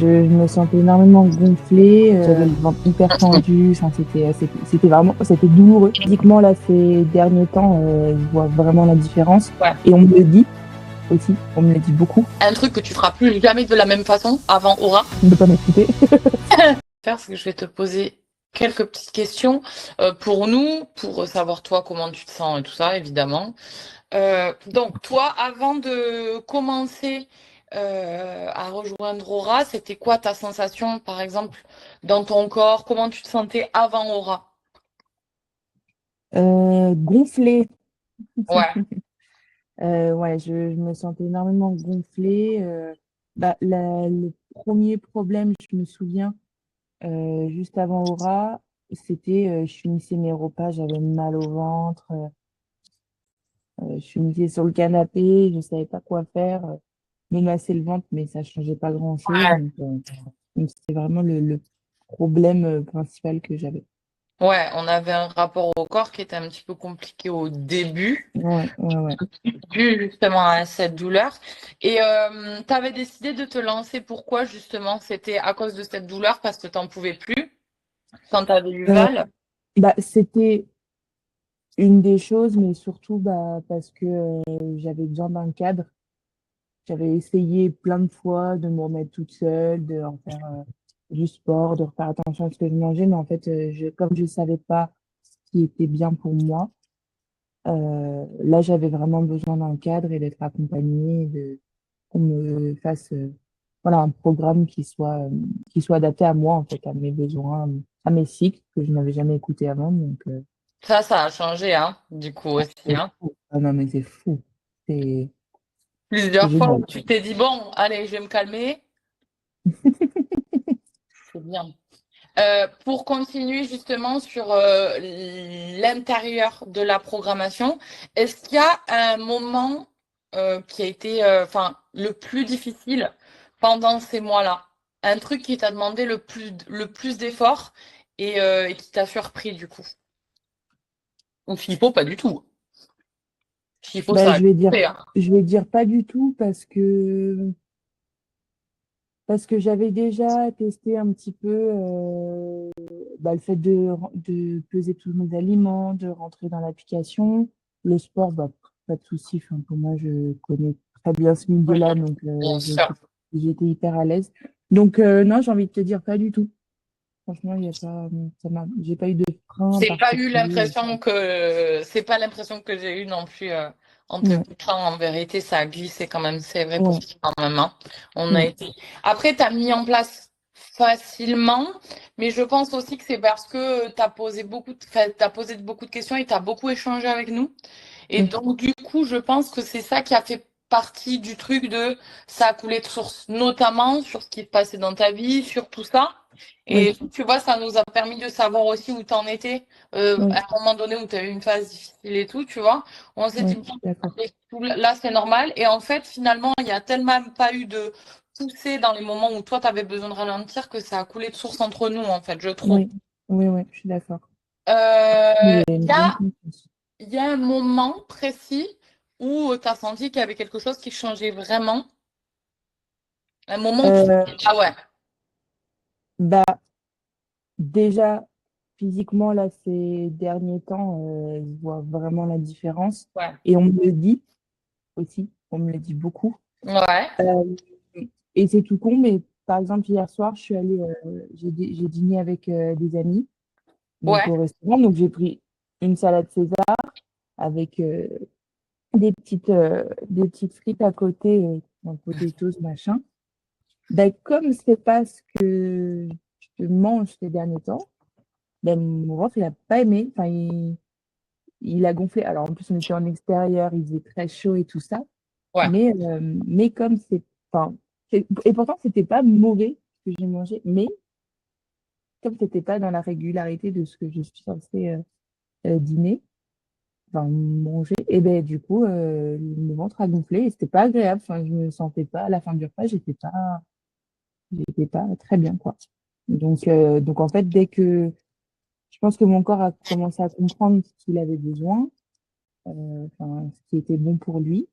Je me sentais énormément gonflée, j'avais le ventre hyper tendu, enfin, c'était douloureux. Physiquement, là, ces derniers temps, je vois vraiment la différence. Ouais. Et on me le dit aussi, on me le dit beaucoup. Un truc que tu feras plus jamais de la même façon avant Aura. Ne pas m'écouter. Faire, c'est que je vais te poser quelques petites questions pour nous, pour savoir toi comment tu te sens et tout ça, évidemment. Donc, toi, avant de commencer à rejoindre Aura, c'était quoi ta sensation, par exemple, dans ton corps? Comment tu te sentais avant Aura? Gonflée. Ouais, Ouais, je me sentais énormément gonflée. Le premier problème, je me souviens, juste avant Aura, c'était, je finissais mes repas, j'avais mal au ventre. Je suis mise sur le canapé, je ne savais pas quoi faire, me masser le ventre, mais ça ne changeait pas grand-chose. ouais. Donc c'était vraiment le problème principal que j'avais. Ouais, on avait un rapport au corps qui était un petit peu compliqué au début, Ouais, ouais, ouais. dû justement à cette douleur. Et tu avais décidé de te lancer, pourquoi justement? C'était à cause de cette douleur parce que tu n'en pouvais plus quand tu avais eu Euh, mal? C'était une des choses, mais surtout parce que j'avais besoin d'un cadre. J'avais essayé plein de fois de me remettre toute seule, de refaire du sport, de refaire attention à ce que je mangeais, mais en fait, comme je ne savais pas ce qui était bien pour moi, là, j'avais vraiment besoin d'un cadre et d'être accompagnée, qu'on me fasse voilà, un programme qui soit adapté à moi, en fait, à mes besoins, à mes cycles, que je n'avais jamais écouté avant. Donc, Ça a changé, hein, du coup aussi, c'est hein. fou. Ah non, mais c'est fou. C'est c'est Plusieurs fois génial. où tu t'es dit, bon, allez, je vais me calmer. C'est bien. Pour continuer justement sur l'intérieur de la programmation, est-ce qu'il y a un moment qui a été le plus difficile pendant ces mois-là? Un truc qui t'a demandé le plus d'efforts et qui t'a surpris du coup? Ou s'il faut, pas du tout. S'il faut, Bah, ça a été, hein. je vais dire pas du tout parce que j'avais déjà testé un petit peu le fait de peser tous mes aliments, de rentrer dans l'application. Le sport, pas de souci. Enfin, pour moi, je connais très bien ce Oui, milieu-là, donc bien sûr. j'étais hyper à l'aise. Donc, non, j'ai envie de te dire pas du tout. Franchement, il y a pas, j'ai pas eu de frein particulier. C'est pas l'impression que j'ai eue non plus en te Ouais, écoutant. En vérité, ça a glissé quand même. C'est vrai pour ouais, toi quand même, hein. On a mm, été. Après, tu as mis en place facilement, mais je pense aussi que c'est parce que tu as posé t'as posé beaucoup de questions et tu as beaucoup échangé avec nous. Et mm, donc, du coup, je pense que c'est ça qui a fait partie du truc de ça a coulé de source, notamment sur ce qui se passait dans ta vie, sur tout ça. oui, Et tu vois, ça nous a permis de savoir aussi où tu en étais oui, à un moment donné où tu as eu une phase difficile et tout, tu vois. On s'est dit, oui, bon, je suis d'accord. là, c'est normal. Et en fait, finalement, il n'y a tellement pas eu de poussée dans les moments où toi, tu avais besoin de ralentir que ça a coulé de source entre nous, en fait, je trouve. Oui, oui, oui, je suis d'accord. Euh, Il y a Il une y bonne a confiance. il y a un moment précis où tu as senti qu'il y avait quelque chose qui changeait vraiment. Un moment où tu te Euh, dis, ah ouais, Bah, déjà, physiquement, là, ces derniers temps, je vois vraiment la différence. ouais, Et on me le dit aussi, on me le dit beaucoup. ouais, Euh, et c'est tout con, mais par exemple, hier soir, j'ai dîné avec des amis, donc ouais, au restaurant. Donc j'ai pris une salade César avec des petites frites à côté, un potatoes, machin. Ben, comme c'est pas ce que je mange ces derniers temps, ben, mon ventre, il a pas aimé. Enfin, il a gonflé. Alors, en plus, on était en extérieur, il faisait très chaud et tout ça. ouais, Mais comme enfin, et pourtant, c'était pas mauvais ce que j'ai mangé. Mais comme c'était pas dans la régularité de ce que je suis censée dîner, enfin, manger, et ben, du coup, mon ventre a gonflé et c'était pas agréable. Enfin, je me sentais pas, à la fin du repas, j'étais pas très bien, quoi. Donc, en fait, je pense que mon corps a commencé à comprendre ce qu'il avait besoin, enfin, ce qui était bon pour lui.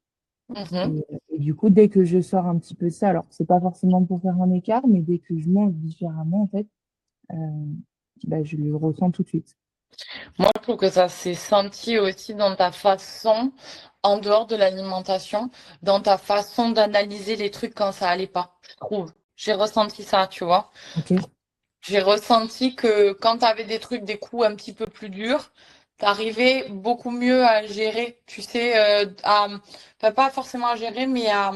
Mhm. Et du coup, dès que je sors un petit peu de ça, alors c'est pas forcément pour faire un écart, mais dès que je mange différemment, en fait, euh, bah, je le ressens tout de suite. Moi, je trouve que ça s'est senti aussi dans ta façon, en dehors de l'alimentation, dans ta façon d'analyser les trucs quand ça allait pas, je trouve. J'ai ressenti ça, tu vois. Ok. J'ai ressenti que quand tu avais des trucs, des coups un petit peu plus durs, tu arrivais beaucoup mieux à gérer, tu sais, enfin, pas forcément à gérer, mais à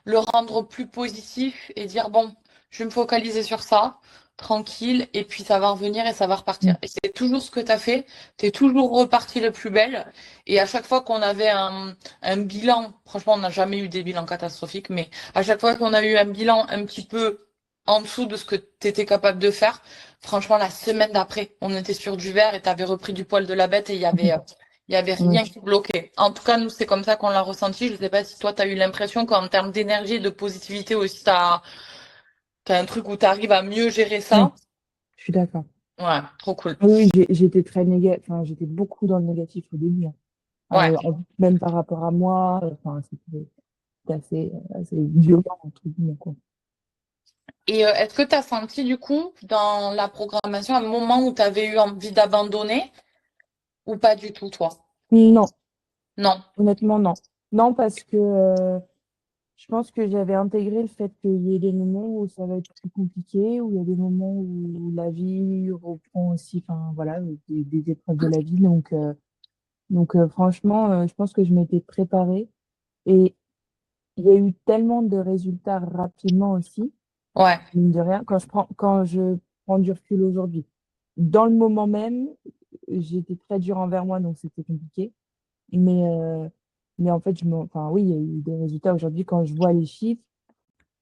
le rendre plus positif et dire, bon, je vais me focaliser sur ça, tranquille, et puis ça va revenir et ça va Mm. repartir. Et c'est toujours ce que tu as fait, tu es toujours reparti le plus belle. Et à chaque fois qu'on avait un bilan, franchement, on n'a jamais eu des bilans catastrophiques, mais à chaque fois qu'on a eu un bilan un petit peu en dessous de ce que tu étais capable de faire, franchement, la semaine d'après, on était sur du vert et tu avais repris du poil de la bête et il y avait Ouais. rien qui bloquait. En tout cas, nous, c'est comme ça qu'on l'a ressenti. Je sais pas si toi, tu as eu l'impression qu'en termes d'énergie et de positivité aussi, tu as un truc où tu arrives à mieux gérer Oui, ça. je suis d'accord. Ouais, trop cool. Oui, j'étais très négatif, enfin, j'étais beaucoup dans le négatif au début, hein. Ouais. Même par rapport à moi, enfin, c'était assez violent, entre guillemets, quoi. Et est-ce que tu as senti, du coup, dans la programmation, un moment où tu avais eu envie d'abandonner ou pas du tout, toi? Non, Non. honnêtement, non. Non, parce que je pense que j'avais intégré le fait qu'il y ait des moments où ça va être plus compliqué, où il y a des moments où la vie reprend aussi, enfin voilà, des épreuves de la vie. Donc franchement, je pense que je m'étais préparée. Et il y a eu tellement de résultats rapidement aussi, Ouais. mine de rien, quand je prends du recul aujourd'hui. Dans le moment même, j'étais très dure envers moi, donc c'était compliqué. Mais, euh, mais en fait, enfin, oui, il y a eu des résultats aujourd'hui quand je vois les chiffres.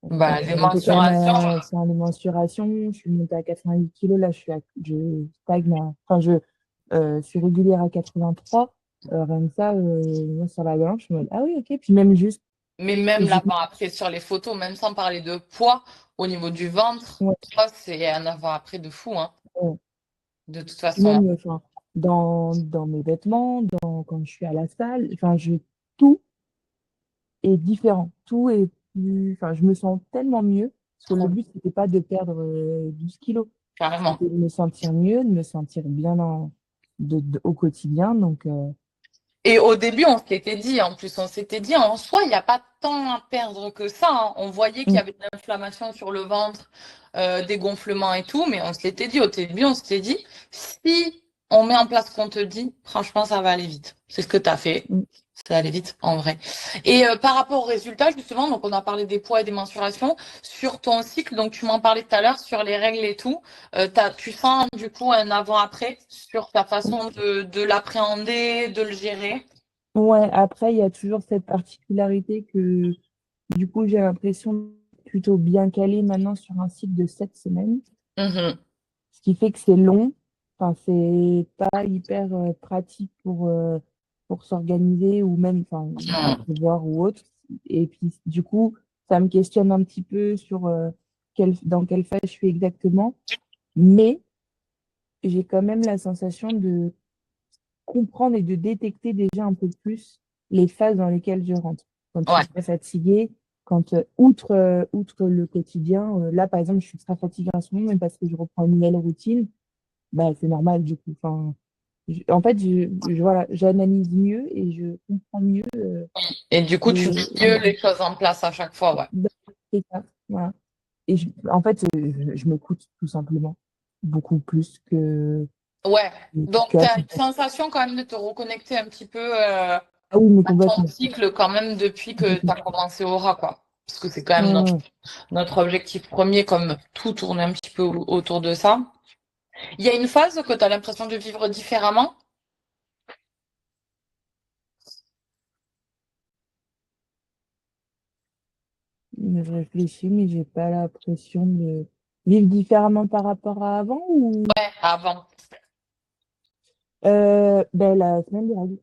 Bah, Je les suis montée quand même mensurations. sur les mensurations. Je suis montée à 88 kilos. Là, je stagne. Enfin, je suis régulière à 83. Rien que ça, moi, sur la balance, je suis en mode, ah oui, ok. Puis même juste Mais même physiquement, l'avant-après sur les photos, même sans parler de poids, au niveau du ventre, ouais, ça, c'est un avant-après de fou, hein, ouais. de toute Puis façon. même enfin, dans mes vêtements, quand je suis à la salle, enfin, tout est différent. Tout est plus. Enfin, je me sens tellement mieux. Parce que le Trop, but, c'était pas de perdre 12 kilos. carrément. C'était de me sentir mieux, de me sentir bien au quotidien. Donc, Et au début, on s'était dit, en plus, on s'était dit, en soi, il n'y a pas tant à perdre que ça, hein. On voyait qu'il y mm, avait de l'inflammation sur le ventre, des gonflements et tout, mais on se l'était dit au début, on s'était dit, si on met en place ce qu'on te dit, franchement, ça va aller vite. C'est ce que tu as fait. mm. Ça allait vite, en vrai. Et par rapport aux résultats, justement, donc on a parlé des poids et des mensurations, sur ton cycle, donc tu m'en parlais tout à l'heure, sur les règles et tout, tu sens du coup un avant-après sur ta façon de l'appréhender, de le gérer. Ouais, après, il y a toujours cette particularité que, du coup, j'ai l'impression d'être plutôt bien calée maintenant sur un cycle de 7 semaines. Mhm. Ce qui fait que c'est long. Enfin, c'est pas hyper pratique pour s'organiser ou même enfin, à Mhm. prévoir ou autre. Et puis, du coup, ça me questionne un petit peu sur dans quelle phase je suis exactement. Mais j'ai quand même la sensation de comprendre et de détecter déjà un peu plus les phases dans lesquelles je rentre. Quand je suis Ouais. très fatiguée, quand, outre le quotidien, là, par exemple, je suis très fatiguée en ce moment, mais parce que je reprends une nouvelle routine, bah, c'est normal, du coup. Enfin, en fait, voilà, j'analyse mieux et je comprends mieux Et du coup, tu mets mieux les choses en place à chaque fois, ouais. c'est ça, voilà. Et en fait, je m'écoute tout simplement beaucoup plus Ouais. Donc, tu qu'à as tout. une sensation quand même de te reconnecter un petit peu Ah oui, mais à ton complètement. cycle quand même depuis que tu Complètement. as commencé Aura, quoi. Parce que c'est quand Ouais, même ouais, ouais. notre objectif premier, comme tout tourne un petit peu autour de ça. Il y a une phase que tu as l'impression de vivre différemment. Mais je réfléchis, mais j'ai pas l'impression de vivre différemment par rapport à avant ou Ouais, avant. ben, la semaine des règles.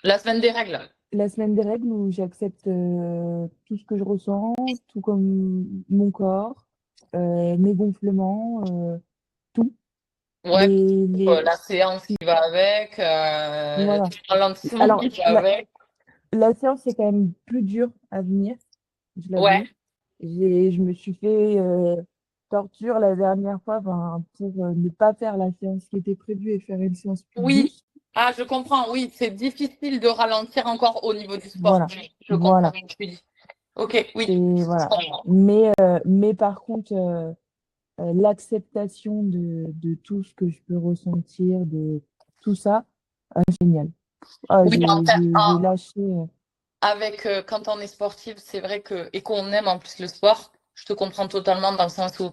La semaine des règles. La semaine des règles où j'accepte tout ce que je ressens, tout comme mon corps, mes gonflements, tout. Ouais, Les... la séance qui va avec, Voilà. le ralentissement Alors, qui va avec. La séance est quand même plus dure à venir, je Ouais. l'avoue. Je me suis fait torture la dernière fois pour ne pas faire la séance qui était prévue et faire une séance plus Oui. douce. Ah, je comprends. Oui, c'est difficile de ralentir encore au niveau du sport. Voilà, Oui, je comprends voilà, ce que tu dis. Ok, oui. c'est Je voilà. comprends. Mais par contre, l'acceptation de tout ce que je peux ressentir, de tout ça, génial. Ah, Oui, j'ai lâché. avec quand on est sportif, c'est vrai que et qu'on aime en plus le sport, je te comprends totalement dans le sens où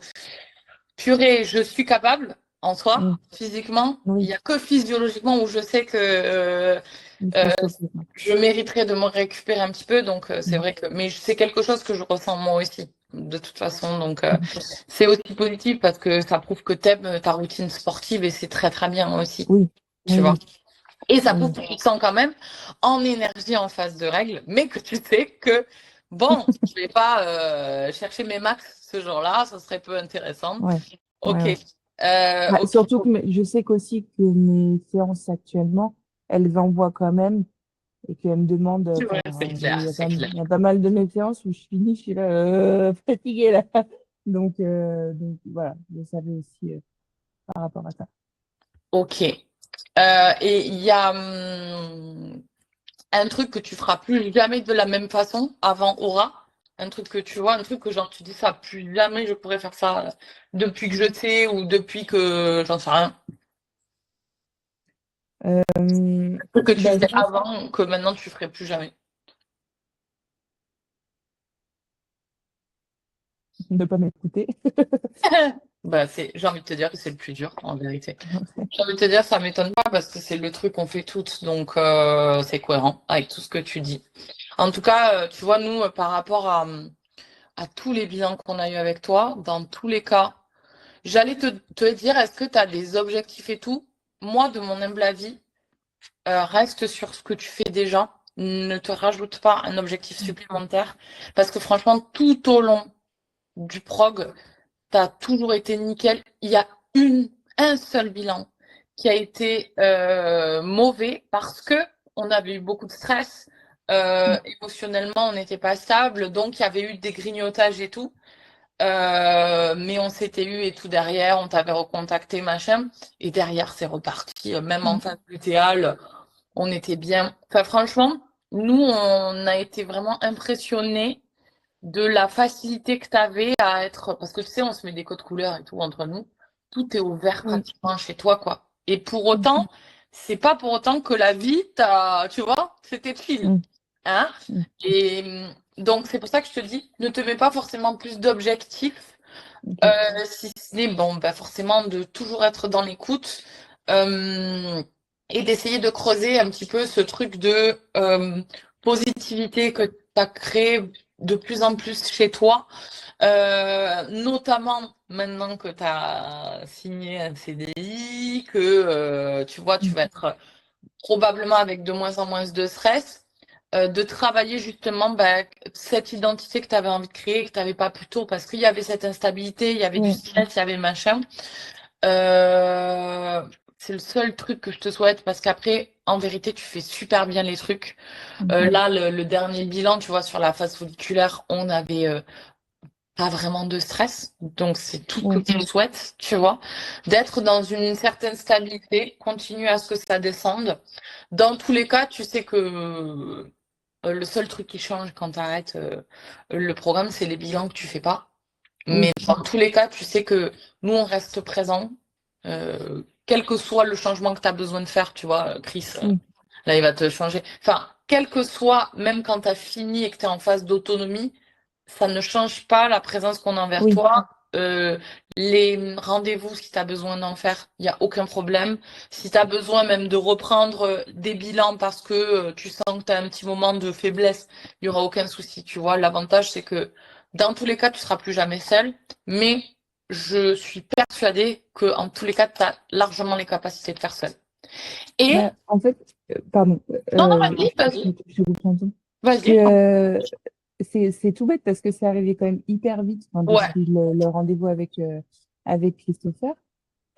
purée, je suis capable en soi, Mm, physiquement. Il oui, n'y a que physiologiquement où je sais que il faut euh, stopper, quoi. je mériterais de me récupérer un petit peu. Donc c'est Mm, vrai que, mais c'est quelque chose que je ressens moi aussi, de toute façon. Donc mm. c'est aussi positif parce que ça prouve que tu aimes ta routine sportive et c'est très très bien aussi, Oui, tu oui, vois. oui, Et ça prouve oui. que tu te sens quand même en énergie en phase de règles, mais que tu sais que, bon, je vais pas chercher mes max ce jour-là, ça serait peu intéressant. Ouais, ouais, Ok. ouais. Bah, Ok. surtout que je sais qu'aussi que mes séances actuellement, elles envoient quand même et qu'elles me demandent. Ouais, Enfin, c'est clair, c'est clair. il y a pas mal de mes séances où je finis, je suis là, fatiguée là. Donc voilà, je savais aussi par rapport à ça. Ok. Et il y a un truc que tu feras plus jamais de la même façon avant Aura. Un truc que tu vois, un truc que genre tu dis ça, plus jamais je pourrais faire ça depuis que je sais ou depuis que j'en sais rien. Un truc que tu Bah, je faisais pense avant que maintenant tu ferais plus jamais. ne pas m'écouter. Bah, j'ai envie de te dire que c'est le plus dur, en vérité. J'ai envie de te dire, ça m'étonne pas parce que c'est le truc qu'on fait toutes, donc c'est cohérent avec tout ce que tu dis. En tout cas, tu vois, nous, par rapport à tous les bilans qu'on a eu avec toi, dans tous les cas, j'allais te dire, est-ce que tu as des objectifs et tout? Moi, de mon humble avis, reste sur ce que tu fais déjà. Ne te rajoute pas un objectif supplémentaire parce que franchement, tout au long du prog, t'as toujours été nickel. Il y a un seul bilan qui a été mauvais parce que on avait eu beaucoup de stress. Émotionnellement, on n'était pas stable, donc il y avait eu des grignotages et tout. Mais on s'était eu et tout derrière, on t'avait recontacté, machin. Et derrière, c'est reparti. Même en phase lutéale, on était bien. Enfin, franchement, nous, on a été vraiment impressionnés de la facilité que tu avais à être. Parce que tu sais, on se met des codes couleurs et tout entre nous. Tout est ouvert Oui. pratiquement chez toi, quoi. Et pour autant, c'est pas pour autant que la vie, tu vois, c'était chill. Mm, Hein? mm, Et donc, c'est pour ça que je te dis, ne te mets pas forcément plus d'objectifs, ok. si ce n'est, bon, bah forcément, de toujours être dans l'écoute euh, et d'essayer de creuser un petit peu ce truc de positivité que tu as créé de plus en plus chez toi, notamment maintenant que tu as signé un CDI, que tu vois, tu Mm, vas être probablement avec de moins en moins de stress, de travailler justement bah, cette identité que tu avais envie de créer, que tu n'avais pas plus tôt, parce qu'il y avait cette instabilité, il y avait du oui, stress, il y avait machin. Euh, c'est le seul truc que je te souhaite, parce qu'après, en vérité, tu fais super bien les trucs. mm, Là, le dernier bilan, tu vois, sur la phase folliculaire, on avait pas vraiment de stress. Donc, c'est tout ce que oui, je te souhaite, tu vois, d'être dans une certaine stabilité, continuer à ce que ça descende. Dans tous les cas, tu sais que le seul truc qui change quand tu arrêtes le programme, c'est les bilans que tu fais pas. oui, Mais dans tous les cas, tu sais que nous, on reste présents, quel que soit le changement que tu as besoin de faire, tu vois, Chris, oui, là, il va te changer. Enfin, quel que soit, même quand tu as fini et que tu es en phase d'autonomie, ça ne change pas la présence qu'on a envers oui, toi. Les rendez-vous, si tu as besoin d'en faire, il n'y a aucun problème. Si tu as besoin même de reprendre des bilans parce que tu sens que tu as un petit moment de faiblesse, il n'y aura aucun souci. Tu vois, l'avantage, c'est que dans tous les cas, tu seras plus jamais seul. Mais je suis persuadée que en tous les cas, tu as largement les capacités de faire seul. Et, bah, en fait, pardon, non, non, je vas-y, vas-y, je comprends tout. Que, vas-y. c'est tout bête parce que c'est arrivé quand même hyper vite, enfin, Ouais, depuis le rendez-vous avec Christopher.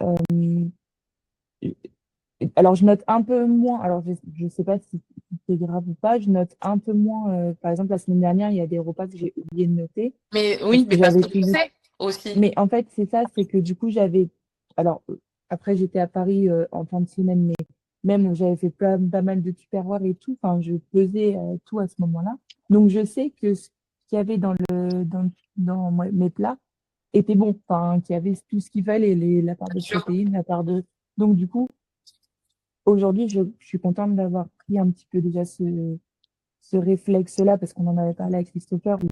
Euh, Alors, je note un peu moins. Alors, je sais pas si c'est grave ou pas. Je note un peu moins. Par exemple, la semaine dernière, il y a des repas que j'ai oublié de noter Mais parce oui, que mais parce j'avais que tu tout vu. sais aussi. Mais en fait, c'est ça, c'est que du coup, j'avais. Alors, après, j'étais à Paris en fin de semaine, mais même j'avais fait pas mal de tupperware et tout. Enfin, je pesais tout à ce moment-là. Donc, je sais que ce qu'il y avait dans mes plats était bon. Enfin, qu'il y avait tout ce qu'il fallait, la part de Bien sûr. protéines, la part de. Donc, du coup, aujourd'hui, je suis contente d'avoir pris un petit peu déjà ce réflexe-là, parce qu'on en avait parlé avec Christopher, où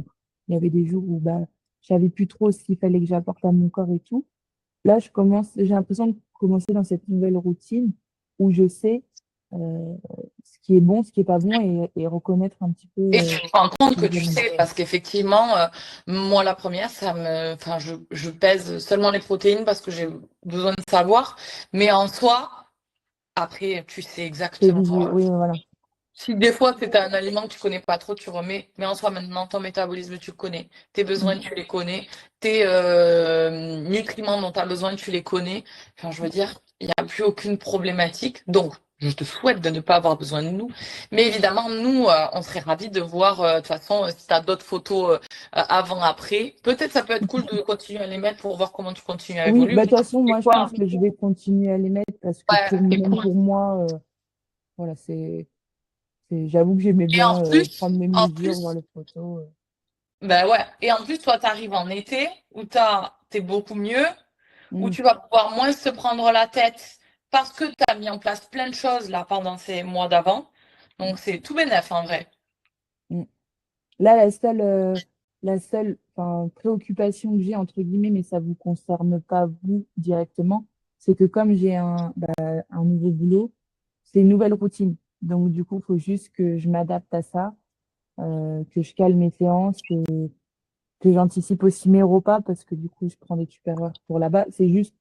il y avait des jours où bah, je savais plus trop ce qu'il fallait que j'apporte à mon corps et tout. Là, j'ai l'impression de commencer dans cette nouvelle routine où je sais ce qui est bon, ce qui est pas bon, et reconnaître un petit peu Et tu te rends compte que les tu aliments. sais, parce qu'effectivement, moi la première, enfin, je pèse seulement les protéines parce que j'ai besoin de savoir, mais en soi, après, tu sais C'est exactement. visuel, oui, voilà. Si des fois c'est un aliment que tu connais pas trop, tu remets, mais en soi maintenant ton métabolisme tu le connais, tes Mm. besoins tu les connais, tes nutriments dont tu as besoin tu les connais. Enfin, je veux dire, il n'y a plus aucune problématique. Donc, je te souhaite de ne pas avoir besoin de nous. Mais évidemment, nous, on serait ravis de voir, de toute façon, si tu as d'autres photos avant-après. Peut-être ça peut être cool de continuer à les mettre pour voir comment tu continues à Oui, évoluer. bah, de toute façon, Et moi, je quoi? pense que je vais continuer à les mettre parce que Ouais, c'est même cool. pour moi, voilà, j'avoue que j'aimais Et en bien plus, prendre mes en mesures, voir plus, les photos. ben ouais. Et en plus, toi, tu arrives en été où t'es beaucoup mieux, où Mm, tu vas pouvoir moins se prendre la tête parce que tu as mis en place plein de choses là pendant ces mois d'avant. mm, Donc, c'est tout bénef en vrai. mm. Là, la seule enfin, préoccupation que j'ai, entre guillemets, mais ça vous concerne pas vous directement, c'est que comme j'ai un nouveau boulot, c'est une nouvelle routine. Donc, du coup, il faut juste que je m'adapte à ça, que je cale mes séances, que j'anticipe aussi mes repas, parce que du coup, je prends des tupperwares pour là-bas. C'est juste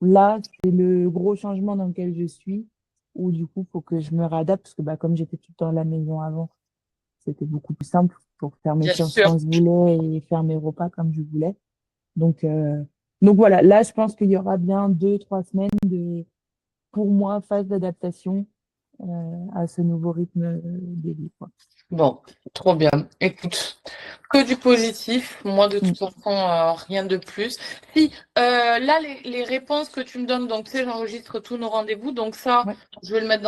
là, c'est le gros changement dans lequel je suis, où du coup, il faut que je me réadapte, parce que bah, comme j'étais tout le temps à la maison avant, c'était beaucoup plus simple pour faire mes Bien séances sûr. quand je voulais et faire mes repas comme je voulais. Donc, euh, donc voilà, là, je pense qu'il y aura bien 2, 3 semaines pour moi, phase d'adaptation à ce nouveau rythme de vie, quoi. Bon, trop bien. Écoute, que du positif. Moi, de Mm. toute façon, rien de plus. Si, là, les réponses que tu me donnes, donc, tu sais, j'enregistre tous nos rendez-vous. Donc, ça, Ouais. je vais le mettre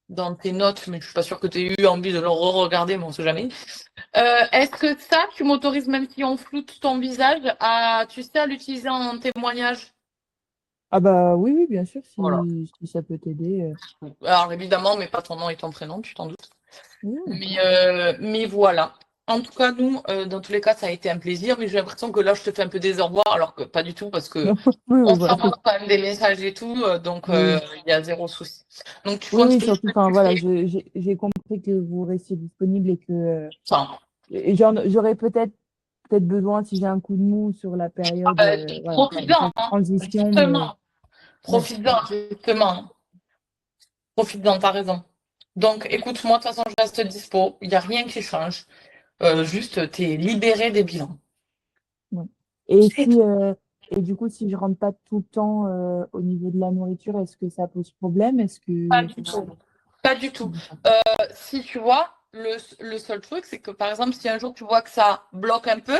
dans tes notes, mais je suis pas sûre que tu aies eu envie de le re-regarder, mais on sait jamais. Est-ce que ça, tu m'autorises, même si on floute ton visage, tu sais, à l'utiliser en témoignage? Ah bah oui, oui, bien sûr, Voilà. si ça peut t'aider. Alors, évidemment, mais pas ton nom et ton prénom, tu t'en doutes. Oui, Mais voilà. En tout cas, nous, dans tous les cas, ça a été un plaisir, mais j'ai l'impression que là, je te fais un peu des au revoir, alors que pas du tout, parce que non, oui, on oui, voilà. s'envoie quand même des messages et tout, donc Oui, il y a zéro souci. Donc, tu oui, oui, continues surtout, ce que enfin tu voilà, fais. j'ai compris que vous restiez disponible et que Enfin, j'aurais peut-être besoin si j'ai un coup de mou sur la période, voilà, profites-en, cette hein, transition, mais justement. ouais, Profites-en, justement. Profites-en, t'as raison. Donc, écoute, moi, de toute façon, je reste dispo. Il n'y a rien qui change. Juste, t'es libéré des bilans. ouais. Et C'est tout. et du coup, si je rentre pas tout le temps au niveau de la nourriture, est-ce que ça pose problème? Est-ce Pas que du tout. Pas du tout. Si tu vois, le seul truc, c'est que par exemple, si un jour tu vois que ça bloque un peu,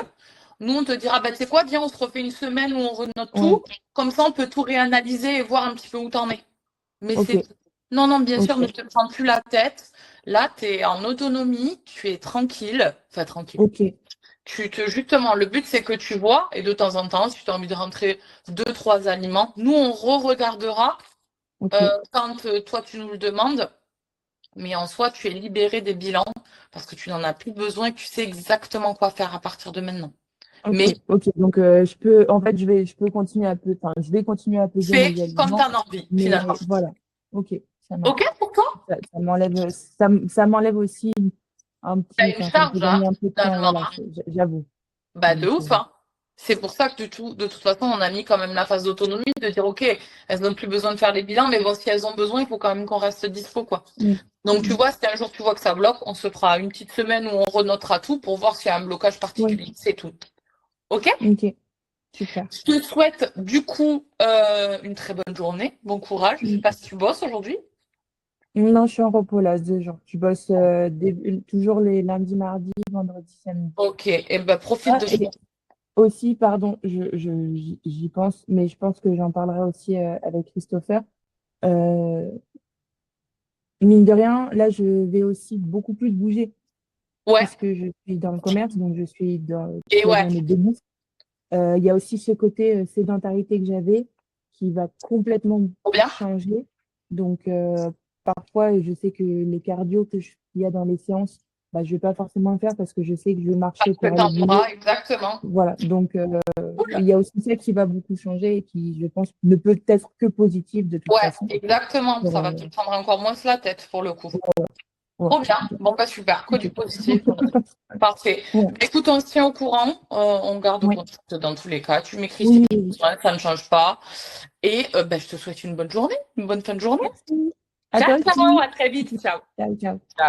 nous, on te dira, bah, tu sais quoi, viens, on se refait une semaine où on renote ouais, tout. Comme ça, on peut tout réanalyser et voir un petit peu où t'en es. Mais ok, c'est tout. Non, non, bien sûr, ne ok, te prends plus la tête. Là, tu es en autonomie, tu es tranquille. Enfin, tranquille. ok, Justement, le but, c'est que tu vois, et de temps en temps, si tu as envie de rentrer deux, trois aliments, nous, on re-regardera ok, quand toi, tu nous le demandes. Mais en soi, tu es libéré des bilans parce que tu n'en as plus besoin et tu sais exactement quoi faire à partir de maintenant. ok, Mais ok. Donc, en fait, je peux continuer enfin, je vais continuer à peser fais mes comme tu aliments, en as envie, finalement. mais voilà, ok, ça OK marche. pour toi? Ça m'enlève aussi Tu as une enfin, ça me fait charge, hein, gagner un peu de temps, finalement. voilà, j'avoue. Bah, de Donc, ouf, hein. C'est pour ça que de toute façon, on a mis quand même la phase d'autonomie, de dire, OK, elles n'ont plus besoin de faire les bilans, mais bon, si elles ont besoin, il faut quand même qu'on reste dispo, quoi. mm, Donc, tu mm, vois, si un jour tu vois que ça bloque, on se fera une petite semaine où on renotera tout pour voir s'il y a un blocage ouais, particulier. C'est tout. OK? ok. super. Je te souhaite du coup une très bonne journée. Bon courage. Je ne sais pas si tu bosses aujourd'hui. Non, je suis en repos là, 2 jours. Je bosse toujours les lundis, mardis, vendredis, samedi. Ok, et ben profite Ah, de ça. et aussi, pardon, j'y pense, mais je pense que j'en parlerai aussi avec Christopher. Euh, Mine de rien, là, je vais aussi beaucoup plus bouger Ouais, puisque je suis dans le commerce, donc je suis toute et la ouais, journée debout. Il y a aussi ce côté sédentarité que j'avais qui va complètement trop bien. changer. Donc, parfois, je sais que les cardio qu'il y a dans les séances, bah, je vais pas forcément le faire parce que je sais que je vais marcher Parce que pour aller t'en bouger. auras, exactement. Voilà. Donc, Cool. il y a aussi ça qui va beaucoup changer et qui, je pense, ne peut être que positif de toute Ouais, façon. exactement. Ça va Pour, te prendre encore moins la tête pour le coup. ouais. Trop bien. Bon, bah super. Que du Ok. positif. Parfait. Ouais. Écoute, on se tient au courant. On garde Oui, contact dans tous les cas. Tu m'écris si oui, tu as oui. besoin, ça ne change pas. Et bah, je te souhaite une bonne journée, une bonne fin de journée. Merci. À Ciao, toi ciao. aussi. À très vite. Ciao. Ciao, ciao. Ciao.